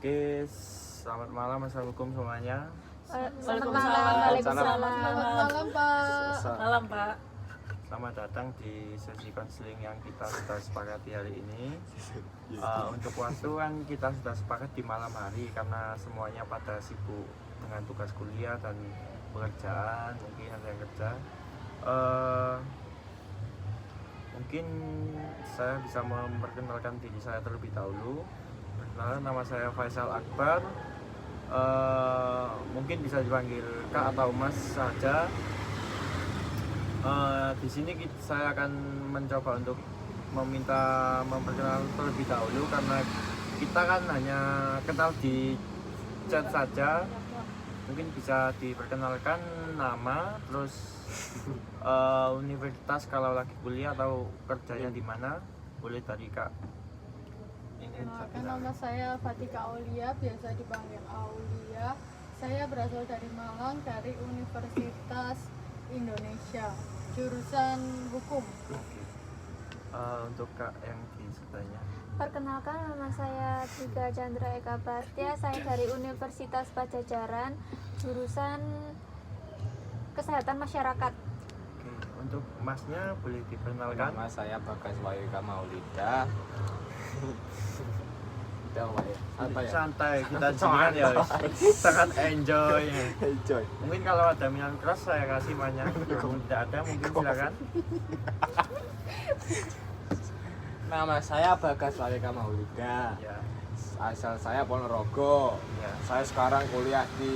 Oke, selamat malam, assalamualaikum semuanya. Waalaikumsalam. Selamat malam, Pak. Malam, Pak. Selamat datang di sesi konseling yang kita sudah sepakati hari ini. Untuk waktu kan kita sudah sepakat di malam hari karena semuanya pada sibuk dengan tugas kuliah dan pekerjaan, mungkin ada yang kerja. Mungkin saya bisa memperkenalkan diri saya terlebih dahulu. Perkenalkan, nama saya Faisal Akbar. Mungkin bisa dipanggil Kak atau Mas saja. Di sini saya akan mencoba untuk meminta memperkenalkan terlebih dahulu karena kita kan hanya kenal di chat saja. Mungkin bisa diperkenalkan nama, terus universitas kalau lagi kuliah atau kerjanya di mana, boleh dari Kak. Nama saya Fatika Aulia, biasa dipanggil Aulia. Saya berasal dari Malang, dari Universitas Indonesia, jurusan hukum. Untuk Kak yang di sebelahnya. Perkenalkan, nama saya Tiga Chandra Eka Bastya. Saya dari Universitas Pajajaran, jurusan Kesehatan Masyarakat. Oke, untuk Masnya boleh diperkenalkan. Nama saya Bagas Wayuka Maulida. Santai, kita jangan ya, sangat enjoy. Enjoy. Mungkin kalau ada minat keras saya kasih banyak, kalau tidak ada mungkin silakan. Nama saya Bagas Wayuka Maulida. Ya, Asal saya Ponorogo. ya. Saya sekarang kuliah di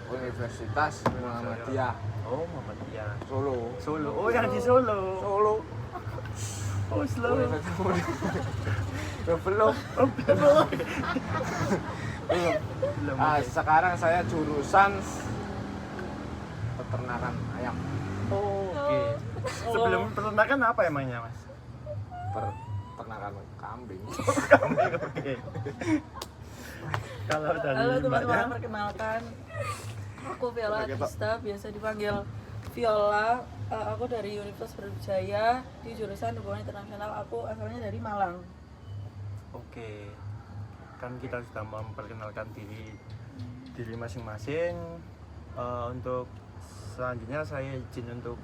Universitas Muhammadiyah Oh, Muhammadiyah. Solo. Solo. Oh, yang di Solo. Solo. Oh, Solo. Belum. Belum. Sekarang saya jurusan peternakan ayam. Oh, oke. Sebelum peternakan apa emangnya, Mas? Peternakan kambing. Kambing, oke. Kalau dari Halo Mbaknya, teman-teman, perkenalkan aku Viola Adista, biasa dipanggil Viola. Aku dari Universitas Brawijaya di jurusan Hubungan Internasional. Aku asalnya dari Malang. oke. Kan kita sudah memperkenalkan diri masing-masing. Untuk selanjutnya saya izin untuk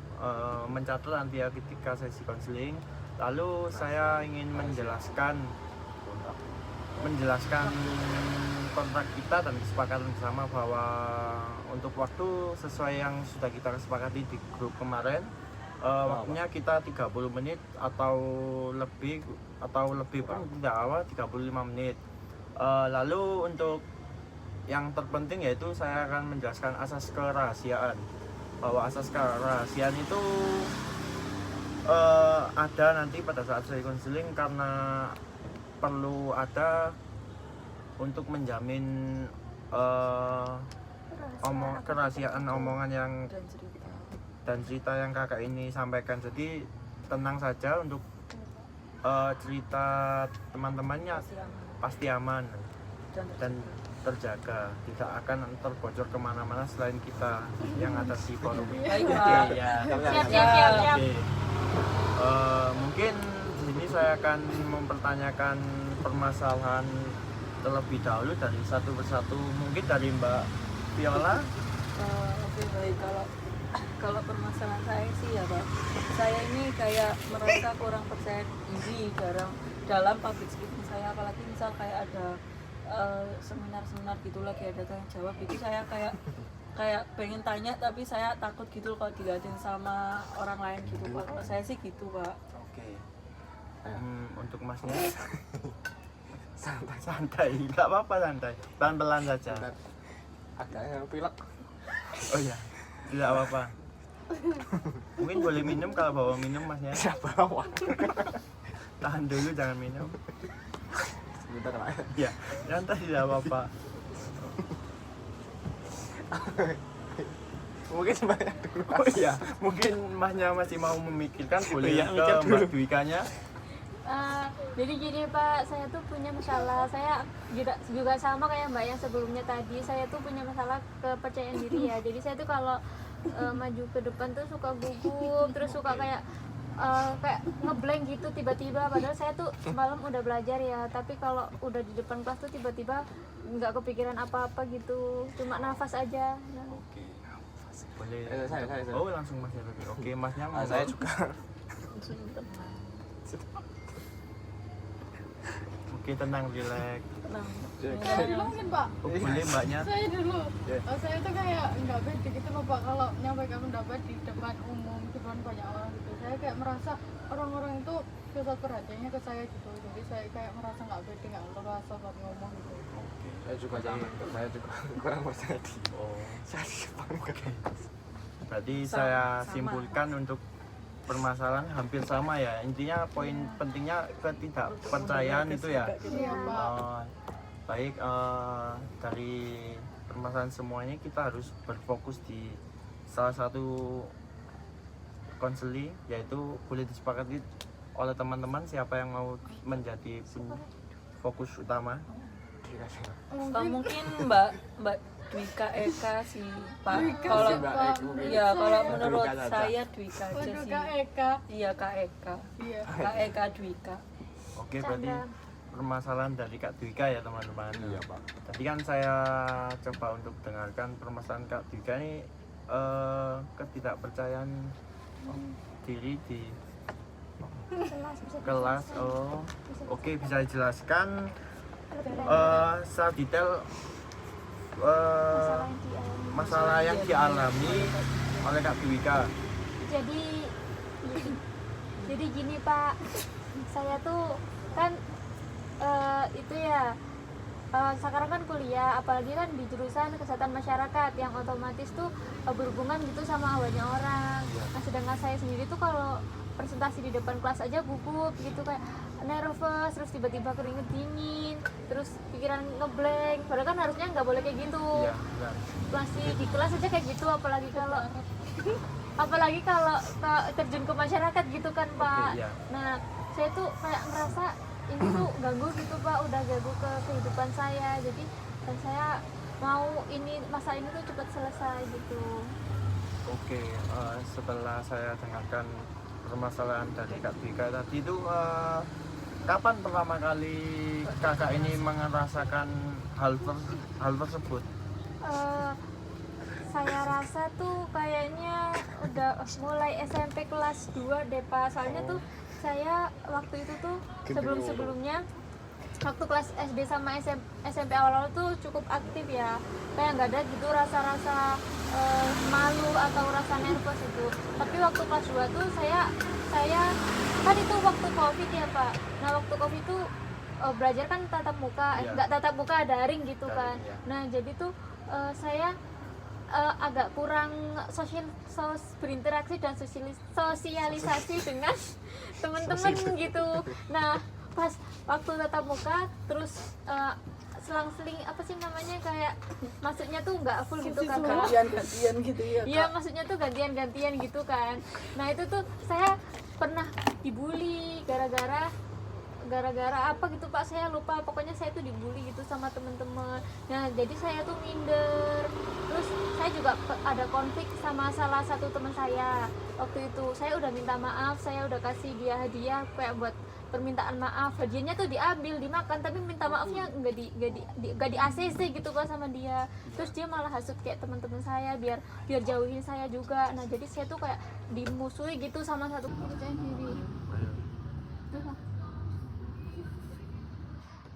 mencatat nanti ya ketika sesi konseling. Lalu saya ingin menjelaskan kontrak kita dan kesepakatan bersama bahwa untuk waktu sesuai yang sudah kita kesepakati di grup kemarin, waktunya kita 30 menit atau lebih pun tidak apa, 35 menit. Lalu untuk yang terpenting yaitu saya akan menjelaskan asas kerahasiaan, bahwa asas kerahasiaan itu ada nanti pada saat saya konseling karena perlu ada untuk menjamin kerahasiaan omongan yang Dan cerita dan cerita yang kakak ini sampaikan. Jadi tenang saja untuk cerita teman-temannya pasti aman dan terjaga, tidak akan terbocor kemana-mana selain kita yang ada di forum ini. Baik, Pak. Ya. Siap. Oke. Mungkin di sini saya akan mempertanyakan permasalahan terlebih dahulu dari satu persatu. Mungkin dari Mbak Viola. Oke, baik. Kalau permasalahan saya sih ya Pak, saya ini kayak merasa kurang percaya diri dalam public speaking saya, apalagi misal kayak ada seminar-seminar gitu, lagi ada tanya jawab gitu, saya kayak pengen tanya tapi saya takut gitu kalau dilihatin sama orang lain gitu Pak. Kalau saya sih gitu Pak. Oke. Untuk Masnya santai, nggak apa-apa, santai, pelan-pelan saja. Agaknya pilek. Oh ya, tidak apa-apa. Mungkin boleh minum, kalau bawa minum Masnya. Bawa. Tahan dulu, jangan minum. Sebentar lah. Ya, santai, tidak apa-apa. Mungkin sebanyak dulu. Oh iya, mungkin Masnya masih mau memikirkan, boleh Iya, ke mikir Mbak dulu. Dwikanya. Jadi gini Pak, saya tuh punya masalah. Saya juga sama kayak Mbak yang sebelumnya tadi. Saya tuh punya masalah kepercayaan diri ya. Jadi saya tuh kalau maju ke depan tuh suka gugup, terus suka kayak kayak ngeblank gitu tiba-tiba, padahal saya tuh semalam udah belajar ya, tapi kalau udah di depan kelas tuh tiba-tiba nggak kepikiran apa-apa gitu, cuma nafas aja. Nah, Oke. Boleh. Saya. Oh, langsung Mas Heru. Oke, Masnya mau. Saya juga. langsung tenang. Oke, tenang, relax. Tenang. Saya dulu mungkin Pak. Oh, boleh Mbaknya. Saya dulu. Ya. Saya tuh kayak nggak pede gitu loh Pak kalau nyampaikan pendapat di depan umum, di depan banyak orang gitu. Saya kayak merasa orang-orang itu pusat perhatiannya ke saya gitu. Jadi saya kayak merasa nggak pede, nggak merasa buat ngomong gitu. Saya juga sama. Saya juga kurang percaya diri. Oh. Saya di Jepang. Berarti Sama. saya simpulkan untuk permasalahan hampir sama ya. Intinya poin pentingnya ketidakpercayaan itu ya. Iya Pak. Oh, baik, dari permasalahan semuanya kita harus berfokus di salah satu konseling, yaitu boleh disepakati oleh teman-teman siapa yang mau menjadi fokus utama. Mungkin Mbak Dwika Eka sih Pak. Dwika Kalau sih, Pak. ya kalau Saya- menurut Dwika saja. saya Dwika aja Waduh sih. Kak Eka. Iya Kak Eka. Iya. Kak Eka Dwika. Oke, berarti permasalahan dari Kak Dwika ya teman-teman. Iya, Pak. Tadi kan saya coba untuk dengarkan permasalahan Kak Dwika ini, ketidakpercayaan diri di kelas. Oh, oke, bisa dijelaskan secara detail masalah yang dialami oleh Kak Dwika. jadi gini Pak, saya tuh kan itu ya, sekarang kan kuliah, apalagi kan di jurusan kesehatan masyarakat yang otomatis tuh berhubungan gitu sama banyak orang. Nah, sedangkan saya sendiri tuh kalau presentasi di depan kelas aja gugup gitu, kayak nervous, terus tiba-tiba keringet dingin, terus pikiran ngeblank, padahal kan harusnya nggak boleh kayak gitu. Iya, benar. Masih di kelas aja kayak gitu, apalagi kalau terjun ke masyarakat gitu kan Pak. iya. Nah, saya tuh kayak ngerasa ini tuh ganggu gitu Pak, udah ganggu ke kehidupan saya. Jadi saya mau ini masalah ini tuh cepat selesai gitu. Oke, setelah saya dengarkan permasalahan dari Kak Dwika tadi itu, kapan pertama kali kakak ini merasakan hal tersebut? Saya rasa tuh kayaknya udah mulai SMP kelas 2 deh Pak. Soalnya tuh saya waktu itu tuh sebelum-sebelumnya waktu kelas SD sama SMP awal-awal tuh cukup aktif ya, kayak nggak ada gitu rasa-rasa malu atau rasa nervous itu. Tapi waktu kelas 2 tuh saya kan itu waktu COVID ya Pak. Nah, waktu COVID tuh belajar kan tatap muka, Iya. nggak tatap muka, daring gitu Daring, kan. iya. Nah, jadi tuh saya agak kurang berinteraksi dan sosialisasi dengan teman-teman gitu. Nah, pas waktu tatap muka terus selang-seling apa sih namanya, kayak maksudnya tuh nggak full gitu kan Kak. Gantian gitu ya. Iya, maksudnya tuh gantian-gantian gitu kan. Nah, itu tuh saya pernah dibully gara-gara apa gitu Pak, saya lupa, pokoknya saya tuh dibully gitu sama temen-temen. Nah, jadi saya tuh minder. Terus saya juga ada konflik sama salah satu teman saya. Waktu itu saya udah minta maaf, saya udah kasih dia hadiah kayak buat permintaan maaf, hadiahnya tuh diambil, dimakan, tapi minta maafnya nggak di ACC gitu Pak sama dia. Terus dia malah hasut kayak teman-teman saya biar jauhin saya juga. Nah, jadi saya tuh kayak dimusuhi gitu sama satu percaya diri.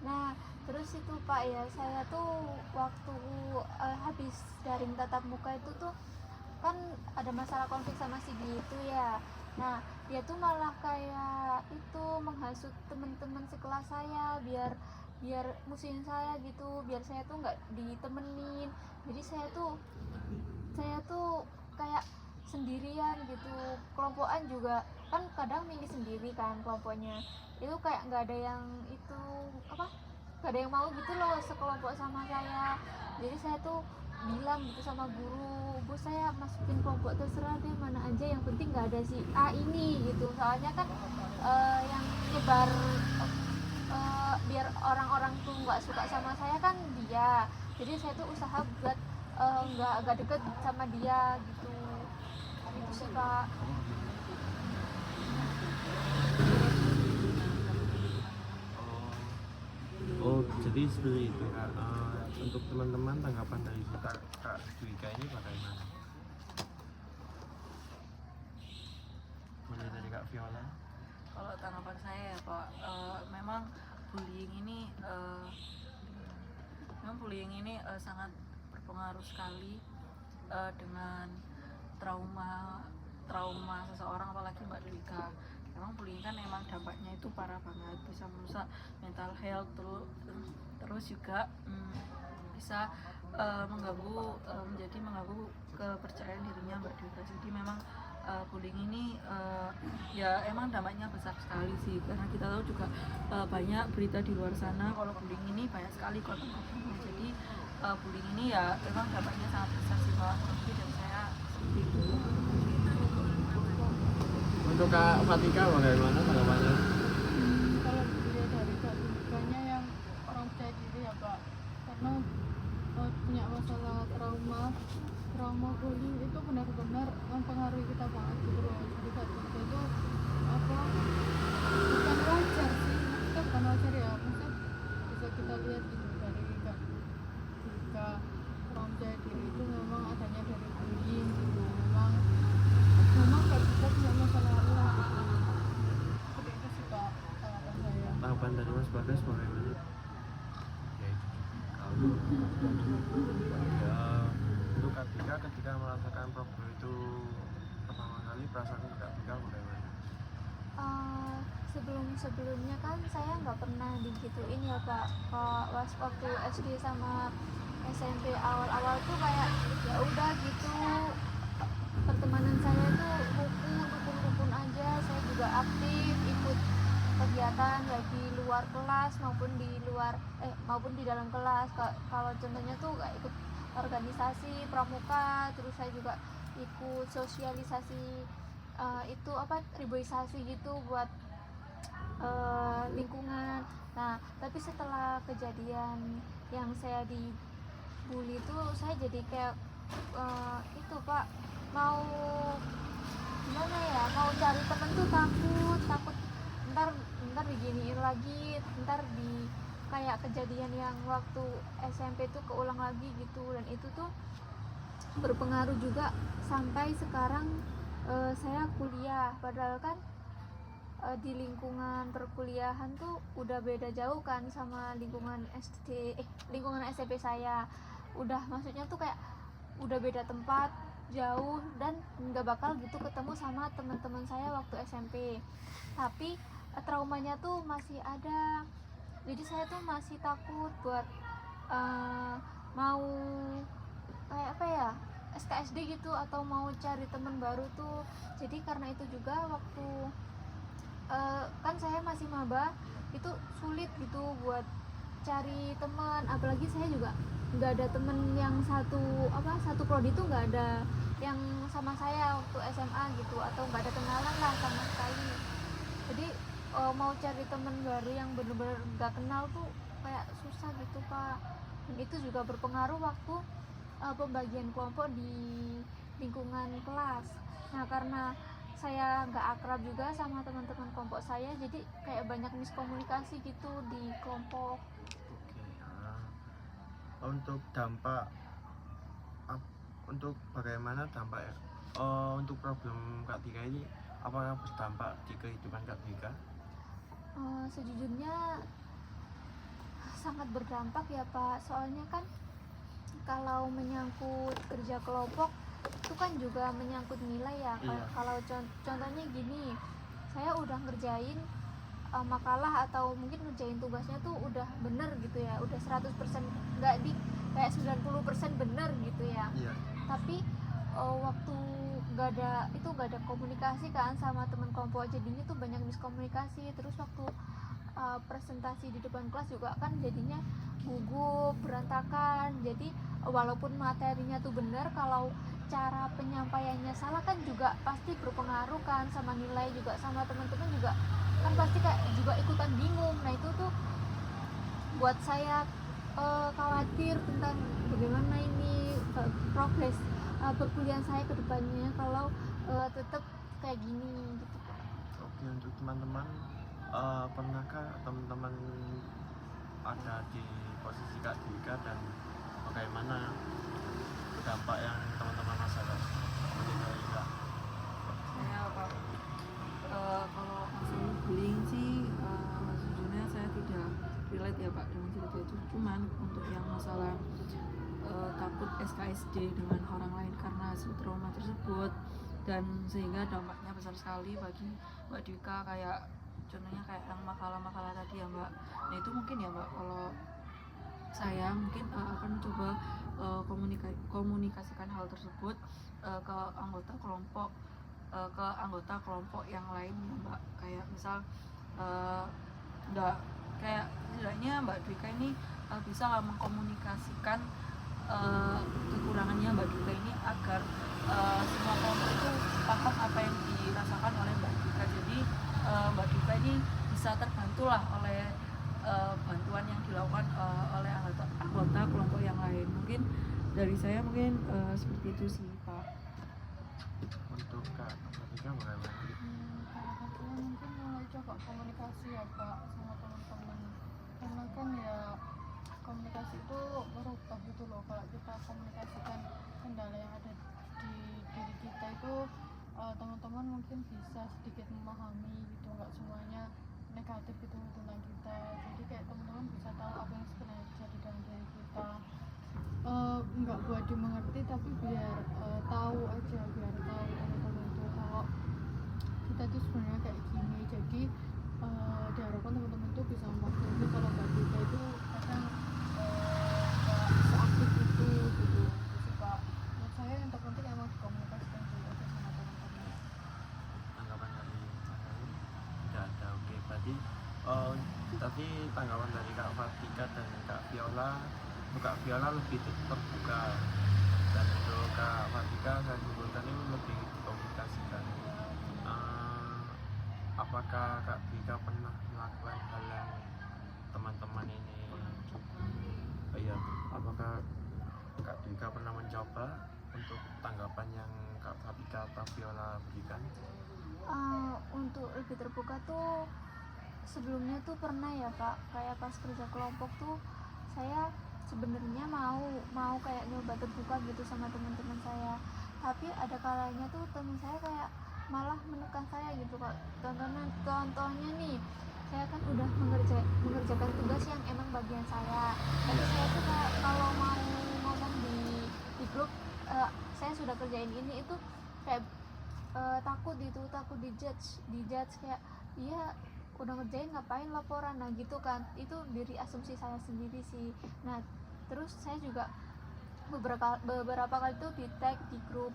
Nah, terus itu Pak ya, saya tuh waktu habis daring tatap muka itu tuh kan ada masalah konflik sama si dia itu ya. Nah, dia tuh malah kayak itu menghasut teman-teman sekelas saya biar musuhin saya gitu, biar saya tuh nggak ditemenin. Jadi saya tuh kayak sendirian gitu. Kelompokan juga kan kadang milih sendiri kan kelompoknya. Itu kayak nggak ada yang nggak ada yang mau gitu loh sekelompok sama saya. Jadi saya tuh bilang gitu sama guru, Bu, saya masukin kelompok terserah deh, mana aja, yang penting nggak ada si A ini gitu. Soalnya kan yang nyebar biar orang-orang tuh nggak suka sama saya kan dia. Jadi saya tuh usaha buat nggak deket sama dia gitu. Itu sih Pak. Jadi seperti itu Kak. Untuk teman-teman tanggapan dari kita Kak Dwika ini bagaimana? Boleh dari Kak Viola? Kalau tanggapan saya ya Pak, memang bullying ini sangat berpengaruh sekali dengan trauma seseorang, apalagi Mbak Dwika. Memang bullying kan emang dampaknya itu parah banget, bisa merusak mental health, terus juga bisa mengganggu kepercayaan dirinya Mbak Dwika. Jadi memang bullying ini ya emang dampaknya besar sekali sih, karena kita tahu juga banyak berita di luar sana kalau bullying ini banyak sekali korban-korbannya. Jadi bullying ini ya memang dampaknya sangat besar sih Pak. Jadi dari saya seperti itu. Untuk Kak Fatika bagaimana tanggapannya? Kalau dilihat dari kehidupannya yang orang percaya diri ya Pak, karena punya masalah trauma bullying itu benar-benar mempengaruhi kita banget gitu loh. Jadi Kak Dwika itu apa, bukan wajar sih, maksudnya bukan wajar ya, maksudnya bisa kita lihat gitu dari Kak Dwika, orang percaya diri itu memang adanya dari bullying gitu. Memang Kak Dwika punya masalah lah gitu. Seperti itu sih Pak tanggapan saya. Tanggapan dari Mas Bagas bagaimana? Ya itu kalau ya untuk Kak Dwika ketika merasakan problem itu pertama kali perasaan Kak Dwika bagaimana? Sebelumnya kan saya nggak pernah digituin ya Pak. Waktu SD sama SMP awal-awal tuh kayak ya udah gitu, pertemanan saya tuh rukun aja. Saya juga aktif ikut kegiatan baik di luar kelas maupun di dalam kelas. Kalau contohnya tuh kayak ikut organisasi pramuka, terus saya juga ikut sosialisasi itu reboisasi gitu buat lingkungan. Nah tapi setelah kejadian yang saya dibully itu, saya jadi kayak itu Pak, mau gimana ya, mau cari temen tuh takut ntar diginiin lagi, ntar di kayak kejadian yang waktu SMP tuh keulang lagi gitu. Dan itu tuh berpengaruh juga sampai sekarang saya kuliah, padahal kan di lingkungan perkuliahan tuh udah beda jauh kan sama lingkungan lingkungan SMP saya. Maksudnya tuh kayak udah beda tempat, jauh, dan nggak bakal gitu ketemu sama teman-teman saya waktu SMP. Tapi traumanya tuh masih ada. Jadi saya tuh masih takut buat mau kayak apa ya, SKSD gitu, atau mau cari teman baru tuh. Jadi karena itu juga waktu kan saya masih maba, itu sulit gitu buat cari teman. Apalagi saya juga nggak ada temen yang satu prodi tuh nggak ada yang sama saya waktu SMA gitu, atau nggak ada kenalan lah sama sekali. Jadi mau cari temen baru yang bener-bener nggak kenal tuh kayak susah gitu Pak. Dan itu juga berpengaruh waktu pembagian kelompok di lingkungan kelas. Nah karena saya nggak akrab juga sama teman-teman kelompok saya, jadi kayak banyak miskomunikasi gitu di kelompok. Untuk dampak untuk bagaimana dampak untuk problem Kak Dwika ini, apakah berdampak di kehidupan Kak Dwika? Sejujurnya sangat berdampak ya Pak, soalnya kan kalau menyangkut kerja kelompok itu kan juga menyangkut nilai ya. Iya. Kalau contohnya gini, saya udah ngerjain makalah atau mungkin ngerjain tugasnya tuh udah bener gitu ya, udah 100%, nggak di kayak 90% bener gitu ya. Iya. Tapi waktu nggak ada komunikasi kan sama teman kelompok, jadinya tuh banyak miskomunikasi. Terus waktu presentasi di depan kelas juga kan jadinya gugup, berantakan. Jadi walaupun materinya tuh bener, kalau cara penyampaiannya salah kan juga pasti berpengaruh kan sama nilai, juga sama teman-teman juga kan pasti kayak juga ikutan bingung. Nah itu tuh buat saya khawatir tentang bagaimana ini progres perkuliahan saya ke depannya kalau tetap kayak gini gitu. Oke, untuk teman-teman, pernahkah teman-teman ada di posisi Kak Dwika dan bagaimana dampak yang teman-teman rasakan? Mungkin dari Kak. Saya apa? Kalau masalah bullying sih sejujurnya saya tidak relate ya Pak dengan cerita itu. Cuman untuk yang masalah takut SKSD dengan orang lain karena trauma tersebut, dan sehingga dampaknya besar sekali bagi Mbak Dwika, kayak contohnya kayak yang makalah-makalah tadi ya Mbak. Nah itu mungkin ya Mbak, kalau saya mungkin akan coba komunikasikan hal tersebut ke anggota kelompok yang lain ya Mbak. Kayak misal nggak kayak setidaknya Mbak Dwika ini bisa lah mengkomunikasikan kekurangannya Mbak Dwika ini agar semua kelompok itu paham apa yang dirasakan oleh Mbak Dwika. Jadi Mbak Dwika ini bisa terbantu lah oleh bantuan yang dilakukan oleh anggota kelompok yang lain. Mungkin dari saya mungkin seperti itu sih Pak. Untuk Kak Dwika bagaimana? Kalau saya mungkin mulai coba komunikasi ya Pak sama teman-teman, karena kan ya komunikasi itu merubah gitu loh. Kalau kita komunikasikan kendala yang ada di diri kita itu teman-teman mungkin bisa sedikit memahami gitu, nggak semuanya negatif gitu tentang kita. Jadi kayak teman-teman bisa tahu apa yang sebenarnya terjadi dalam diri kita, nggak buat dimengerti tapi biar tahu aja, biar tahu teman-teman itu kalau kita tuh sebenarnya kayak gini. Jadi diharapkan teman-teman tuh bisa memaklumi kalau Mbak Dwika itu kadang nggak seaktif itu gitu. Terus Pak, menurut saya yang terpenting emang dikomunikasikan dulu aja sama teman-teman. Tanggapan dari saya tidak ada. Oke, berarti tadi tanggapan dari Kak Fatika dan Kak Viola. Untuk Kak Viola lebih terbuka, dan untuk Kak Fatika saya simpulkan ini lebih dikomunikasikan. Apakah Kak Dwika pernah melakukan hal yang teman-teman ini? Iya, apakah Kak Dwika pernah mencoba untuk tanggapan yang Kak Fatika atau Viola berikan? Untuk lebih terbuka tuh sebelumnya tuh pernah ya Pak, kayak pas kerja kelompok tuh saya sebenarnya mau kayak nyoba terbuka gitu sama teman-teman saya, tapi ada kalanya tuh teman saya kayak malah menekan saya gitu Kak. Contohnya nih, saya kan udah mengerjakan tugas yang emang bagian saya, tapi saya tuh kayak kalau mau ngomong di grup saya sudah kerjain ini itu kayak takut dijudge kayak iya udah ngerjain ngapain laporan, nah gitu kan. Itu dari asumsi saya sendiri sih. Nah terus saya juga beberapa kali tuh di tag di grup,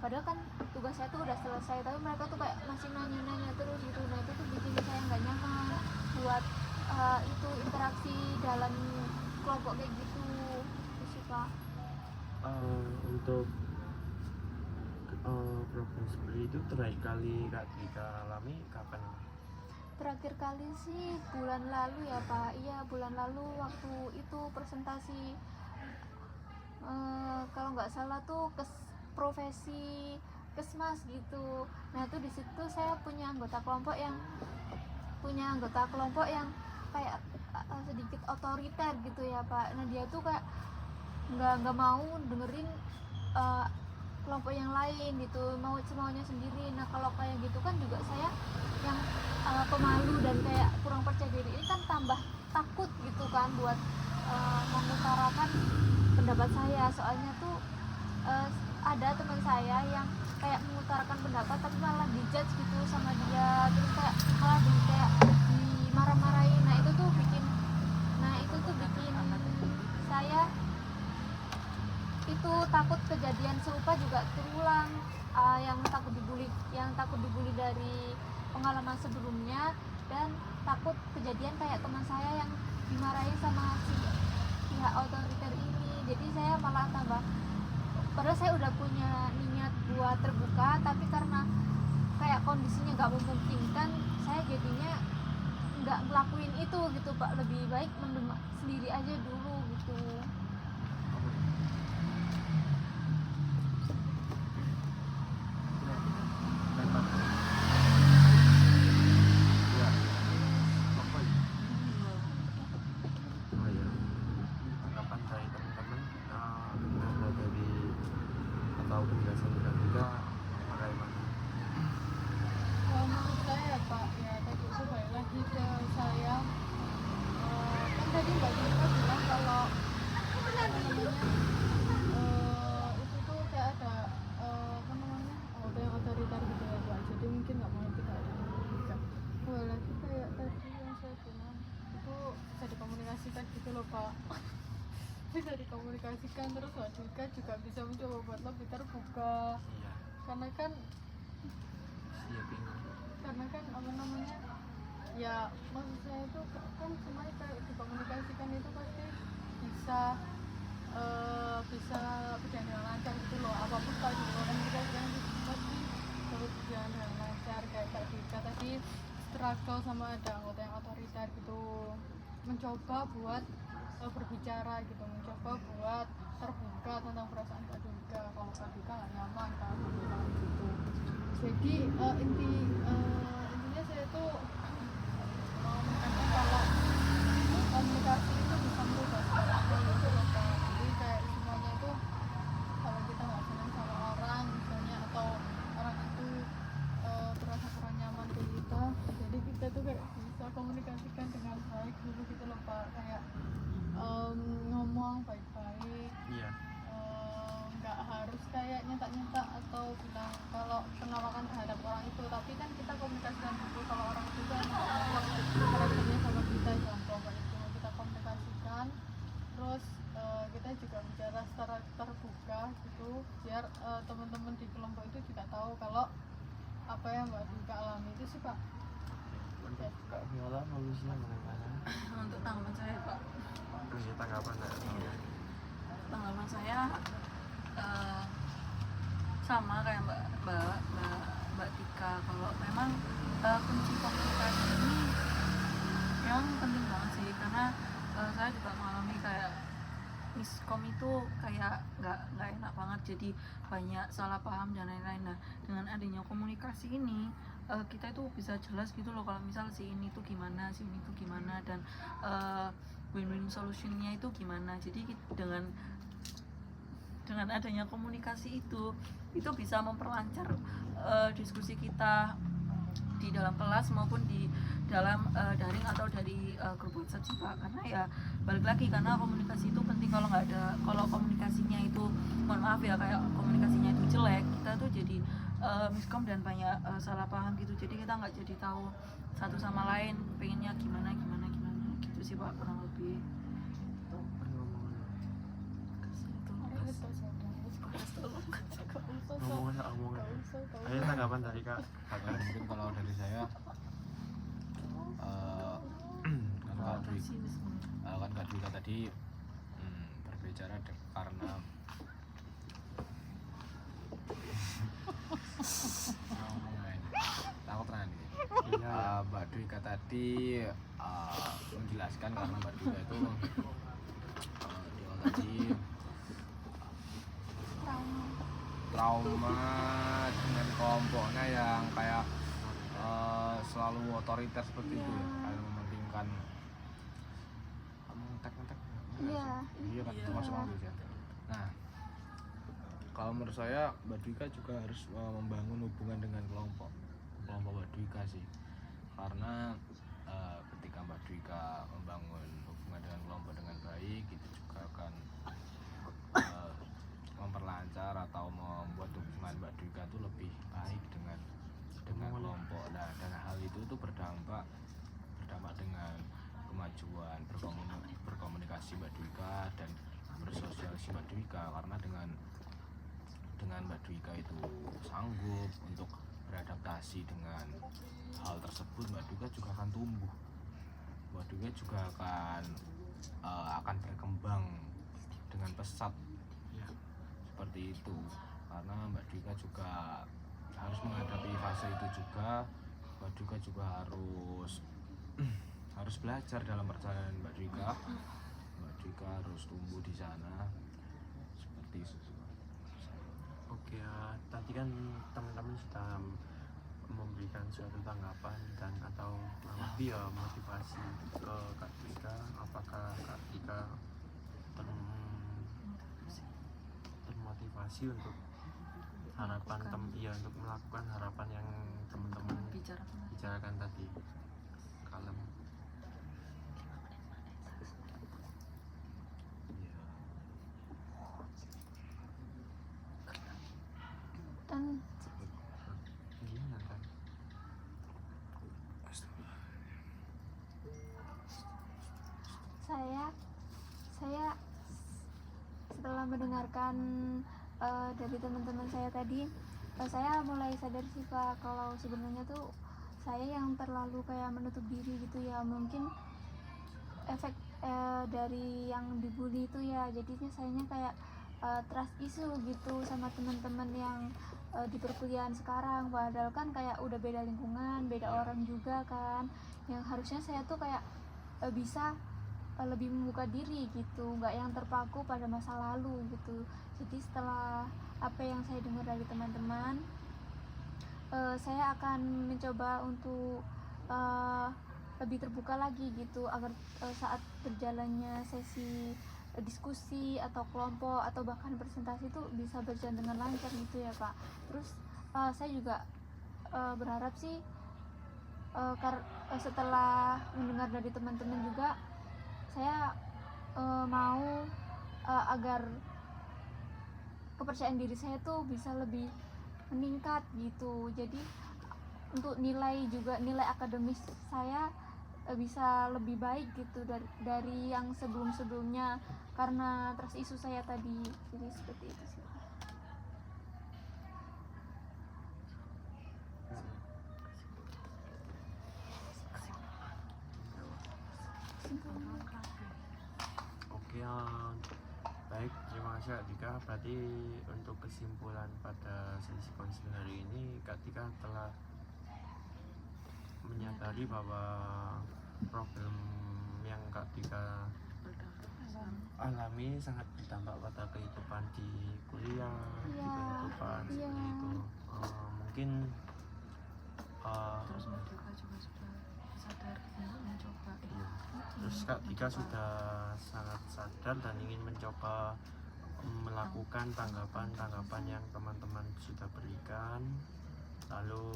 padahal kan tugas saya tuh udah selesai, tapi mereka tuh kayak masih nanya terus gitu. Nah itu tuh bikin saya nggak nyaman buat itu interaksi dalam kelompok kayak gitu sih Pak. Untuk problem seperti itu terakhir kali Kak Dwika alami kapan? Terakhir kali sih bulan lalu ya Pak. Iya bulan lalu waktu itu presentasi kalau nggak salah tuh profesi kesmas gitu. Nah tuh di situ saya punya anggota kelompok yang kayak sedikit otoriter gitu ya Pak. Nah dia tuh kayak nggak mau dengerin kelompok yang lain gitu, mau semaunya sendiri. Nah kalau kayak gitu kan juga saya yang pemalu dan kayak kurang percaya diri ini kan tambah takut gitu kan buat mengutarakan pendapat saya. Soalnya tuh ada teman saya yang kayak mengutarakan pendapat tapi malah dijudge gitu sama dia, terus kayak malah dimarah-marahin. Nah itu tuh bikin saya itu takut kejadian serupa juga terulang, yang takut dibully dari pengalaman sebelumnya, dan takut kejadian kayak teman saya yang dimarahin sama si pihak otoriter ini. Jadi saya malah tambah, padahal saya udah punya niat buat terbuka, tapi karena kayak kondisinya nggak memungkinkan, saya jadinya nggak ngelakuin itu gitu Pak. Lebih baik mendengar sendiri aja dulu gitu. Mbak Tika bilang kalau apa namanya itu tuh kayak ada apa namanya ada yang otoriter gitu ya Mbak, jadi mungkin nggak mau tidak ada juga. Lagi kayak tadi yang saya bilang itu bisa dikomunikasikan gitu loh Pak. Bisa dikomunikasikan, terus Mbak Tika juga bisa mencoba buat lebih terbuka, Iya. karena kan Iya bingung. apa namanya ya, maksud saya itu kan semuanya kayak dikomunikasikan itu pasti bisa bisa berjalan dengan lancar gitu loh, apapun kalau dikomunikasikan itu pasti selalu berjalan dengan lancar. Kayak Kak Dika tadi struggle sama ada anggota yang otoriter gitu, mencoba buat berbicara gitu, mencoba buat terbuka tentang perasaan Kak Dika kalau Kak Dika nggak nyaman kan gitu. Jadi intinya saya tuh mau menekankan kalau komunikasi itu bisa merubah segalanya gitu loh Kak. Jadi kayak semuanya itu kalau kita nggak senang sama orang misalnya, atau orang itu berasa kurang nyaman ke kita, jadi kita tuh kayak bisa komunikasikan dengan baik dulu gitu loh Pak, kayak ngomong baik-baik, Iya. nggak harus kayak nyentak-nyentak atau bilang kalau penolakan terhadap orang itu, tapi kan kita komunikasikan dulu kalau orang itu kan karakternya sama kita dalam kelompok itu, kita komunikasikan, terus kita juga bicara secara terbuka gitu, biar teman-teman di kelompok itu juga tahu kalau apa yang Mbak Dika alami itu sih Pak. Untuk Kak Viola solusinya bagaimana? Untuk tanggapan saya Pak, Punya tanggapan nggak? tanggapan saya sama kayak Mbak Tika, kalau memang kunci komunikasi ini yang penting banget sih, karena saya juga mengalami kayak miskom itu kayak nggak enak banget, jadi banyak salah paham dan lain-lain. Nah, dengan adanya komunikasi ini kita itu bisa jelas gitu loh kalau misal si ini tuh gimana, si ini tuh gimana, dan win-win solutionnya itu gimana. Jadi dengan adanya komunikasi itu bisa memperlancar diskusi kita di dalam kelas maupun di dalam daring atau dari grup WhatsApp sih Pak. Karena ya balik lagi, karena komunikasi itu penting. Kalau komunikasinya itu, mohon maaf ya, kayak komunikasinya itu jelek, kita tuh jadi miskom dan banyak salah paham gitu. Jadi kita nggak jadi tahu satu sama lain pengennya gimana gitu sih Pak, kurang lebih. Omongan. Ayo tanggapan dari Kak. Mungkin kalau dari saya kan Kak Dika tadi berbicara karena takut nanti. Mbak Dika tadi menjelaskan karena Mbak Dika itu dia tadi trauma dengan kelompoknya yang kayak selalu otoriter seperti itu ya, kayak mementingkan ngetek iya kan, itu masuk akal ya. Nah, kalau menurut saya Mbak Dika juga harus membangun hubungan dengan kelompok Mbak Dika sih, karena ketika Mbak Dika membangun hubungan dengan kelompok dengan baik, itu juga akan memperlancar atau membuat hubungan Mbak Dika itu lebih baik dengan kelompok. Nah, dan hal itu tuh berdampak dengan kemajuan berkomunikasi Mbak Dika dan bersosialisasi Mbak Dika, karena dengan Mbak Dika itu sanggup untuk beradaptasi dengan hal tersebut, Mbak Dika juga akan tumbuh, Mbak Dika juga akan berkembang dengan pesat seperti itu, karena Mbak Dika juga harus menghadapi fase itu juga. Mbak Dika juga harus belajar dalam perjalanan Mbak Dika. Mbak Dika harus tumbuh di sana seperti itu. Oke, tadi kan teman-teman sudah memberikan suatu tanggapan dan atau lebih ya motivasi ke Kak Dika. Apakah Kak Dika termotivasi untuk harapan untuk melakukan harapan yang teman-teman bicarakan tadi? Kalem. setelah mendengarkan dari teman-teman saya tadi, saya mulai sadar sih Pak kalau sebenarnya tuh saya yang terlalu kayak menutup diri gitu ya. Mungkin efek dari yang dibully itu ya, jadinya sayanya kayak trust issue gitu sama teman-teman yang di perkuliahan sekarang, padahal kan kayak udah beda lingkungan, beda orang juga kan, yang harusnya saya tuh kayak bisa lebih membuka diri gitu, nggak yang terpaku pada masa lalu gitu. Jadi setelah apa yang saya dengar dari teman-teman, saya akan mencoba untuk lebih terbuka lagi gitu, agar saat berjalannya sesi diskusi atau kelompok atau bahkan presentasi itu bisa berjalan dengan lancar gitu ya Pak. Terus saya juga berharap sih setelah mendengar dari teman-teman juga, saya mau agar kepercayaan diri saya tuh bisa lebih meningkat gitu. Jadi untuk nilai akademis saya bisa lebih baik gitu dari yang sebelum-sebelumnya, karena trust issue saya tadi. Jadi seperti itu sih. Oke, baik, terima kasih Kak Tika. Berarti untuk kesimpulan pada sesi konseling hari ini, Kak Tika telah menyadari bahwa problem yang Kak Tika alami sangat berdampak pada kehidupan di kuliah, di Iya, kehidupan iya. seperti itu. Mungkin Terus mereka juga sudah sadar untuk mencoba. iya. Terus Kak Tika sudah sangat sadar dan ingin mencoba melakukan tanggapan-tanggapan yang teman-teman sudah berikan. Lalu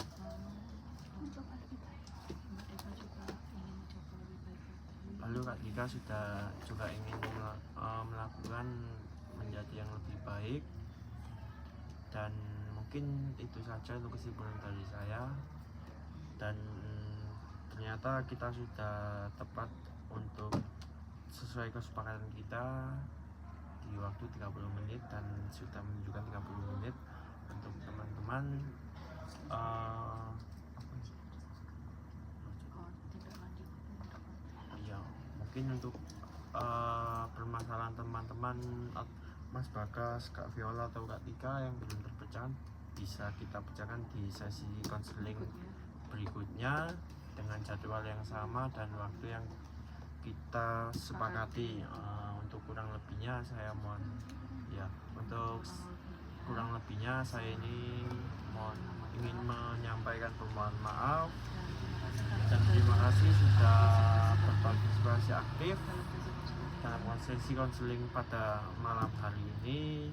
Mereka juga ingin mencoba lebih baik lagi. lalu Kak Tika sudah juga ingin melakukan menjadi yang lebih baik, dan mungkin itu saja untuk kesimpulan dari saya. Dan ternyata kita sudah tepat untuk sesuai kesepakatan kita di waktu 30 menit dan sudah menunjukkan 30 menit untuk teman-teman. Tidak lanjut. Ya, mungkin untuk permasalahan teman-teman Mas Bagas, Kak Viola atau Kak Tika yang belum terpecahkan, bisa kita pecahkan di sesi konseling berikutnya dengan jadwal yang sama dan waktu yang kita sepakati. Untuk kurang lebihnya saya mohon kurang lebihnya saya ini ingin menyampaikan permohonan maaf dan terima kasih sudah berpartisipasi aktif dalam sesi konseling pada malam hari ini.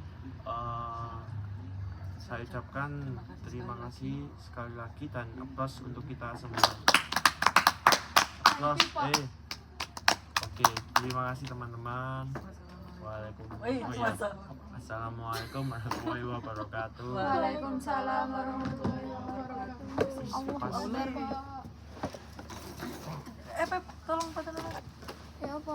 Saya ucapkan terima kasih sekali lagi dan aplaus untuk kita semua. Aplaus. Oke, terima kasih teman-teman. Assalamualaikum warahmatullahi wabarakatuh. Waalaikumsalam warahmatullahi wabarakatuh. Allahu Akbar. Pep, tolong patah. Ya apa?